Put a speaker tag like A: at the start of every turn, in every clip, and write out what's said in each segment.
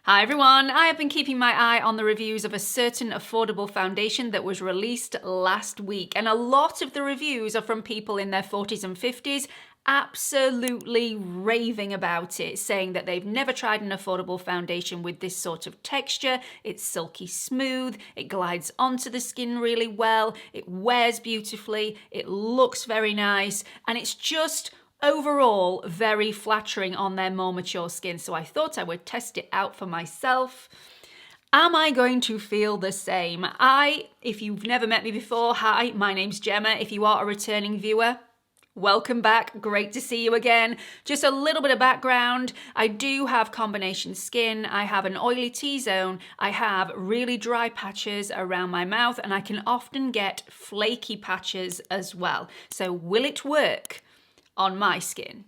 A: Hi everyone, I have been keeping my eye on the reviews of a certain affordable foundation that was released last week, and a lot of the reviews are from people in their 40s and 50s absolutely raving about it, saying that they've never tried an affordable foundation with this sort of texture. It's silky smooth, it glides onto the skin really well, it wears beautifully, it looks very nice, and it's just overall very flattering on their more mature skin. So I thought I would test it out for myself. Am I going to feel the same? If you've never met me before, hi, my name's Gemma. If you are a returning viewer, welcome back, great to see you again. Just a little bit of background, I do have combination skin, I have an oily T-zone, I have really dry patches around my mouth, and I can often get flaky patches as well. So will it work on my skin?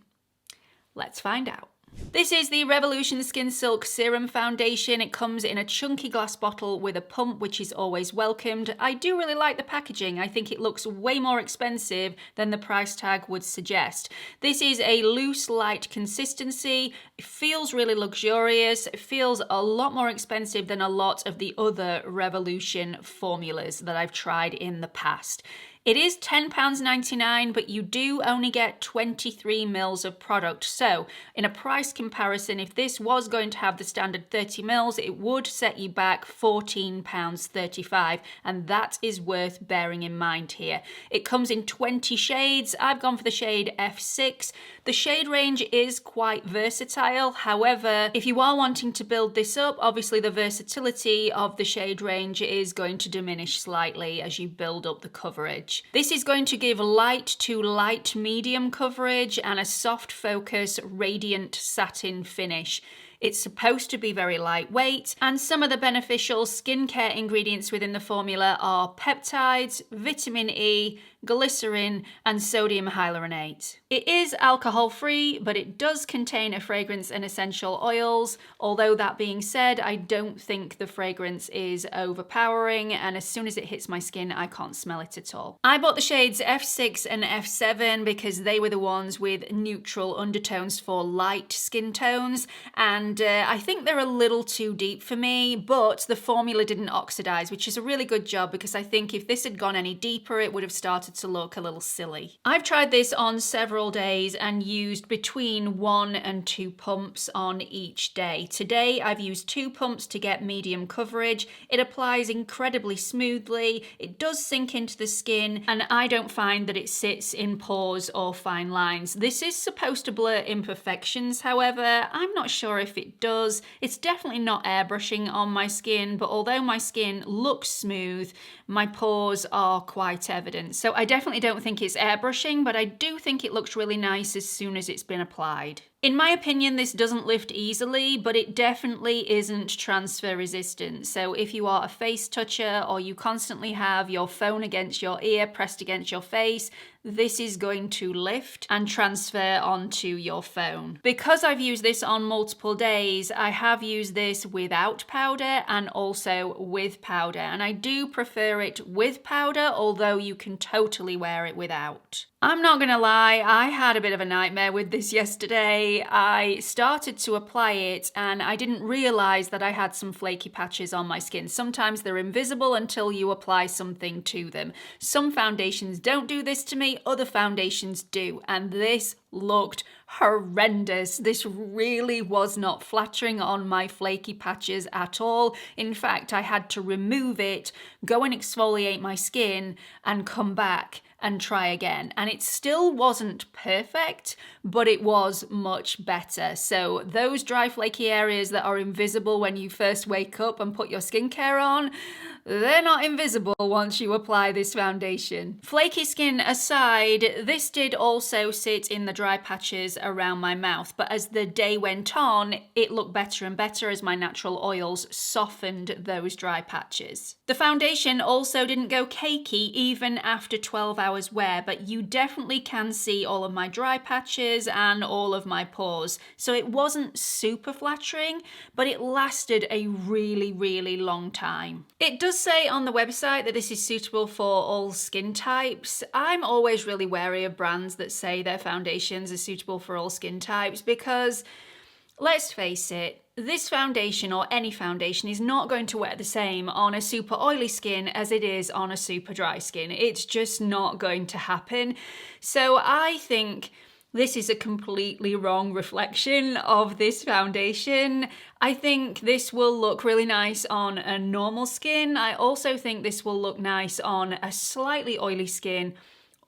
A: Let's find out. This is the Revolution Skin Silk Serum Foundation. It comes in a chunky glass bottle with a pump, which is always welcomed. I do really like the packaging. I think it looks way more expensive than the price tag would suggest. This is a loose, light consistency. It feels really luxurious. It feels a lot more expensive than a lot of the other Revolution formulas that I've tried in the past. It is £10.99, but you do only get 23 mils of product. So in a price comparison, if this was going to have the standard 30 mils, it would set you back £14.35, and that is worth bearing in mind here. It comes in 20 shades. I've gone for the shade F6. The shade range is quite versatile. However, if you are wanting to build this up, obviously the versatility of the shade range is going to diminish slightly as you build up the coverage. This is going to give light to light medium coverage and a soft focus radiant satin finish. It's supposed to be very lightweight, and some of the beneficial skincare ingredients within the formula are peptides, vitamin E, glycerin, and sodium hyaluronate. It is alcohol-free, but it does contain a fragrance and essential oils. Although that being said, I don't think the fragrance is overpowering, and as soon as it hits my skin, I can't smell it at all. I bought the shades F6 and F7 because they were the ones with neutral undertones for light skin tones, and I think they're a little too deep for me, but the formula didn't oxidize, which is a really good job because I think if this had gone any deeper, it would have started to look a little silly. I've tried this on several days and used between 1 and 2 pumps on each day. Today I've used 2 pumps to get medium coverage. It applies incredibly smoothly, it does sink into the skin, and I don't find that it sits in pores or fine lines. This is supposed to blur imperfections, however, I'm not sure if it does. It's definitely not airbrushing on my skin, but although my skin looks smooth, my pores are quite evident. So I definitely don't think it's airbrushing, but I do think it looks really nice as soon as it's been applied. In my opinion, this doesn't lift easily, but it definitely isn't transfer resistant. So if you are a face toucher or you constantly have your phone against your ear pressed against your face, this is going to lift and transfer onto your phone. Because I've used this on multiple days, I have used this without powder and also with powder, and I do prefer it with powder, although you can totally wear it without. I'm not gonna lie, I had a bit of a nightmare with this yesterday. I started to apply it and I didn't realize that I had some flaky patches on my skin. Sometimes they're invisible until you apply something to them. Some foundations don't do this to me, other foundations do, and this looked horrendous. This really was not flattering on my flaky patches at all. In fact, I had to remove it, go and exfoliate my skin, and come back and try again. And it still wasn't perfect, but it was much better. So those dry flaky areas that are invisible when you first wake up and put your skincare on, they're not invisible once you apply this foundation. Flaky skin aside, this did also sit in the dry patches around my mouth, but as the day went on, it looked better and better as my natural oils softened those dry patches. The foundation also didn't go cakey even after 12 hours wear, but you definitely can see all of my dry patches and all of my pores. So it wasn't super flattering, but it lasted a really, really long time. It does say on the website that this is suitable for all skin types. I'm always really wary of brands that say their foundations are suitable for all skin types because, let's face it, This foundation, or any foundation, is not going to work the same on a super oily skin as it is on a super dry skin. It's just not going to happen. So I think this is a completely wrong reflection of this foundation. I think this will look really nice on a normal skin. I also think this will look nice on a slightly oily skin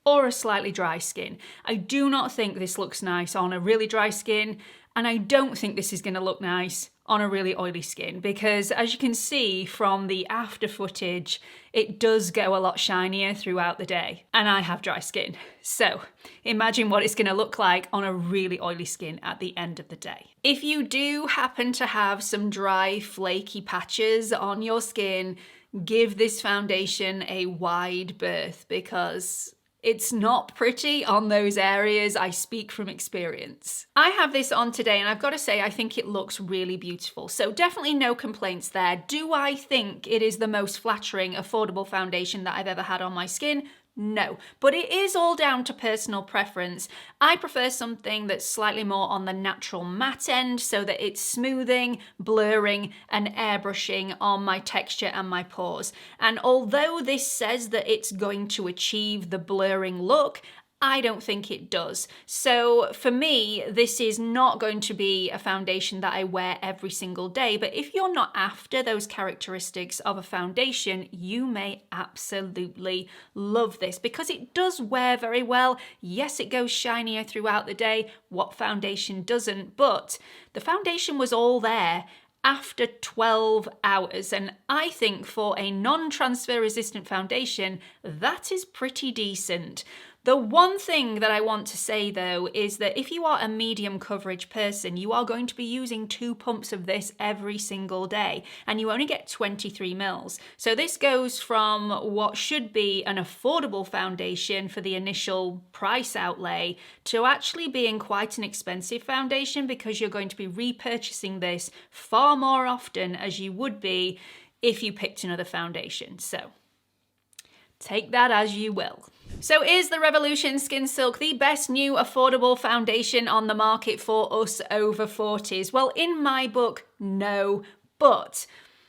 A: or a slightly dry skin. I do not think this looks nice on a really dry skin, and I don't think this is going to look nice on a really oily skin, because as you can see from the after footage, it does go a lot shinier throughout the day, and I have dry skin. So imagine what it's going to look like on a really oily skin at the end of the day. If you do happen to have some dry, flaky patches on your skin, give this foundation a wide berth, because it's not pretty on those areas. I speak from experience. I have this on today, and I've got to say, I think it looks really beautiful. So definitely no complaints there. Do I think it is the most flattering, affordable foundation that I've ever had on my skin? No, but it is all down to personal preference. I prefer something that's slightly more on the natural matte end, so that it's smoothing, blurring, and airbrushing on my texture and my pores. And although this says that it's going to achieve the blurring look, I don't think it does. So for me, this is not going to be a foundation that I wear every single day, but if you're not after those characteristics of a foundation, you may absolutely love this, because it does wear very well. Yes, it goes shinier throughout the day. What foundation doesn't? But the foundation was all there after 12 hours, and I think for a non-transfer resistant foundation, that is pretty decent. The one thing that I want to say though is that if you are a medium coverage person, you are going to be using 2 pumps of this every single day, and you only get 23 mils. So this goes from what should be an affordable foundation for the initial price outlay to actually being quite an expensive foundation, because you're going to be repurchasing this far more often as you would be if you picked another foundation. So take that as you will. So is the Revolution Skin Silk the best new affordable foundation on the market for us over 40s? Well, in my book, no, but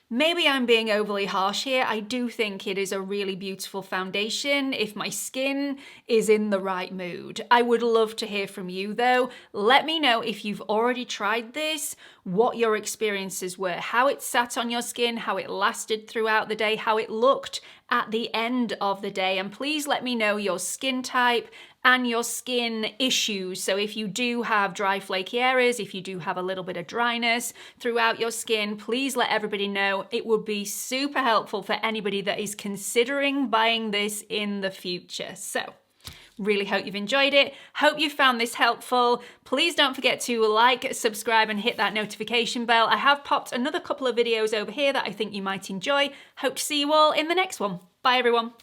A: maybe I'm being overly harsh here. I do think it is a really beautiful foundation if my skin is in the right mood. I would love to hear from you though. Let me know if you've already tried this, what your experiences were, how it sat on your skin, how it lasted throughout the day, how it looked at the end of the day, and please let me know your skin type and your skin issues. So if you do have dry, flaky areas, if you do have a little bit of dryness throughout your skin, please let everybody know. It would be super helpful for anybody that is considering buying this in the future. So really hope you've enjoyed it. Hope you found this helpful. Please don't forget to like, subscribe, and hit that notification bell. I have popped another couple of videos over here that I think you might enjoy. Hope to see you all in the next one. Bye everyone.